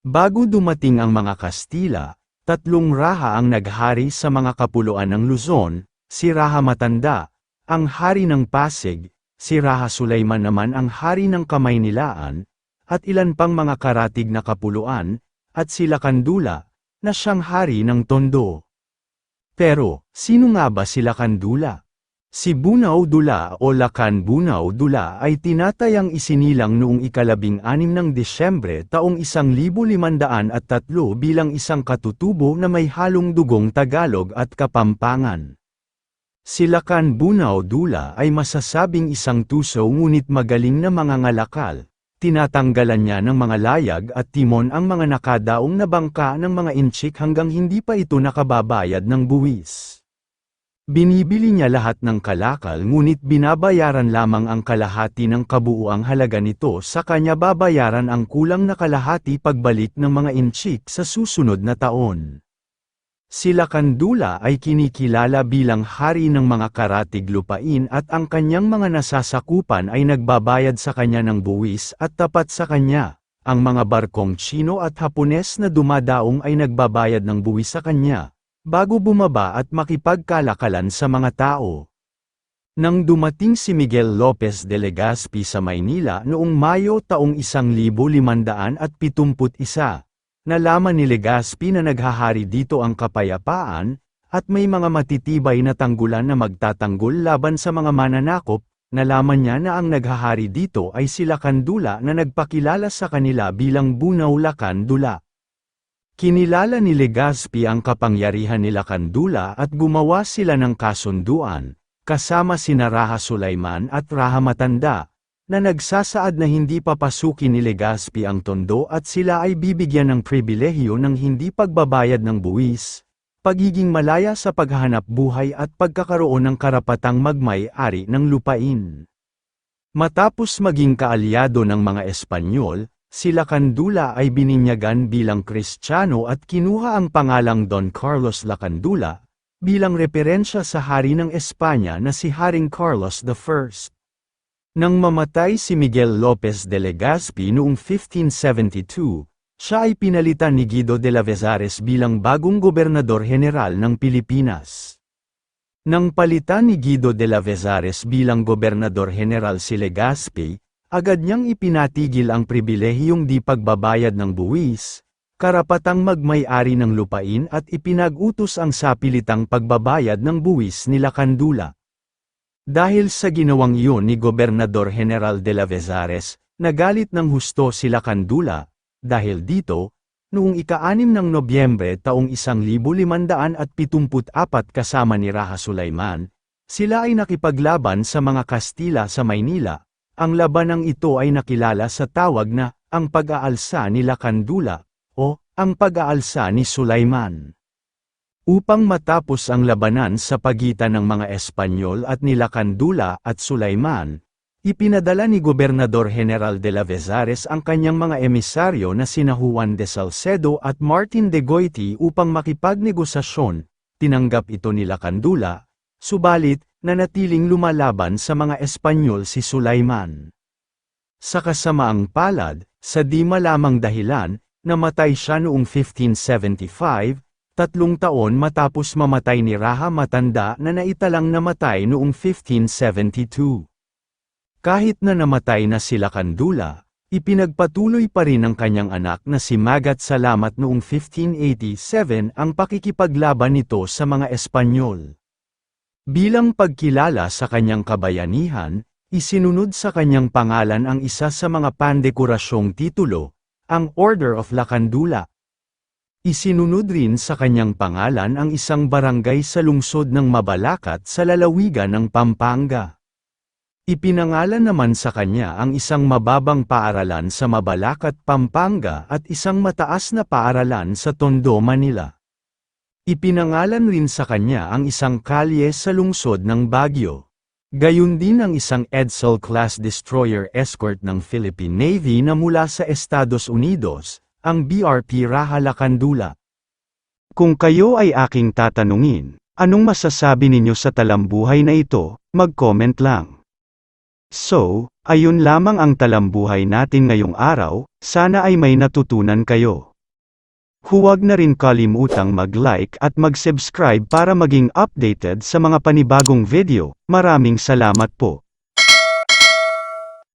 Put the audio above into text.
Bago dumating ang mga Kastila, tatlong raha ang naghari sa mga kapuluan ng Luzon, si Raha Matanda, ang hari ng Pasig, si Raha Sulaiman naman ang hari ng Kamaynilaan, at ilan pang mga karatig na kapuluan, at si Lakandula, na siyang hari ng Tondo. Pero, sino nga ba si Lakandula? Si Bunaw Dula o Lakan Bunaw Dula ay tinatayang isinilang noong ika-13 ng Disyembre taong 1503 bilang isang katutubo na may halong dugong Tagalog at Kapampangan. Si Lakan Bunaw Dula ay masasabing isang tuso ngunit magaling na mangangalakal. Tinatanggalan niya ng mga layag at timon ang mga nakadaong na bangka ng mga inchik hanggang hindi pa ito nakababayad ng buwis. Binibili niya lahat ng kalakal ngunit binabayaran lamang ang kalahati ng kabuuang halaga nito sa kanya babayaran ang kulang na kalahati pagbalik ng mga inchik sa susunod na taon. Si Lakandula ay kinikilala bilang hari ng mga karatig lupain at ang kanyang mga nasasakupan ay nagbabayad sa kanya ng buwis at tapat sa kanya. Ang mga barkong Tsino at Hapones na dumadaong ay nagbabayad ng buwis sa kanya, bago bumaba at makipagkalakalan sa mga tao. Nang dumating si Miguel Lopez de Legazpi sa Maynila noong Mayo taong 1571, nalaman ni Legazpi na naghahari dito ang kapayapaan, at may mga matitibay na tanggulan na magtatanggol laban sa mga mananakop. Nalaman niya na ang naghahari dito ay si Lakandula na nagpakilala sa kanila bilang Bunaw Lakandula. Kinilala ni Legazpi ang kapangyarihan ni Lakandula at gumawa sila ng kasunduan, kasama sina Raha Sulaiman at Raha Matanda, na nagsasaad na hindi papasukin ni Legazpi ang Tondo at sila ay bibigyan ng pribilehiyo ng hindi pagbabayad ng buwis, pagiging malaya sa paghahanap buhay at pagkakaroon ng karapatang magmay-ari ng lupain. Matapos maging kaalyado ng mga Espanyol, si Lakandula ay bininyagan bilang Kristiyano at kinuha ang pangalang Don Carlos Lakandula, bilang referensya sa hari ng Espanya na si Haring Carlos I. Nang mamatay si Miguel Lopez de Legazpi noong 1572, siya ay pinalitan ni Guido de Lavezares bilang bagong gobernador general ng Pilipinas. Nang palitan ni Guido de Lavezares bilang gobernador general si Legazpi, agad niyang ipinatigil ang pribilehiyong di pagbabayad ng buwis, karapatang magmay-ari ng lupain at ipinag-utos ang sapilitang pagbabayad ng buwis ni Lakandula. Dahil sa ginawang iyon ni Gobernador General de Lavezares, nagalit ng husto si Lakandula. Dahil dito, noong ika-6 ng Nobyembre taong 1574 kasama ni Raha Sulaiman, sila ay nakipaglaban sa mga Kastila sa Maynila. Ang labanang ito ay nakilala sa tawag na, ang pag-aalsa ni Lakandula, o, ang pag-aalsa ni Sulaiman. Upang matapos ang labanan sa pagitan ng mga Espanyol at ni Lakandula at Sulaiman, ipinadala ni Gobernador General de Lavezares ang kanyang mga emisaryo na sina Juan de Salcedo at Martin de Goiti upang makipagnegosasyon. Tinanggap ito ni Lakandula, subalit, nanatiling lumalaban sa mga Espanyol si Sulaiman. Sa kasamaang palad, sa di malamang dahilan, namatay siya noong 1575, 3 taon matapos mamatay ni Raha Matanda na naitalang namatay noong 1572. Kahit na namatay na si Lakandula, ipinagpatuloy pa rin ng kanyang anak na si Magat Salamat noong 1587 ang pakikipaglaban nito sa mga Espanyol. Bilang pagkilala sa kanyang kabayanihan, isinunod sa kanyang pangalan ang isa sa mga pandekurasyong titulo, ang Order of Lakandula. Isinunod rin sa kanyang pangalan ang isang barangay sa lungsod ng Mabalacat sa lalawigan ng Pampanga. Ipinangalan naman sa kanya ang isang mababang paaralan sa Mabalacat, Pampanga at isang mataas na paaralan sa Tondo, Manila. Ipinangalan rin sa kanya ang isang kalye sa lungsod ng Baguio. Gayun din ang isang Edsel-class destroyer escort ng Philippine Navy na mula sa Estados Unidos, ang BRP Raha Lakandula. Kung kayo ay aking tatanungin, anong masasabi ninyo sa talambuhay na ito, mag-comment lang. So, ayun lamang ang talambuhay natin ngayong araw, sana ay may natutunan kayo. Huwag na rin kalimutang mag-like at mag-subscribe para maging updated sa mga panibagong video. Maraming salamat po.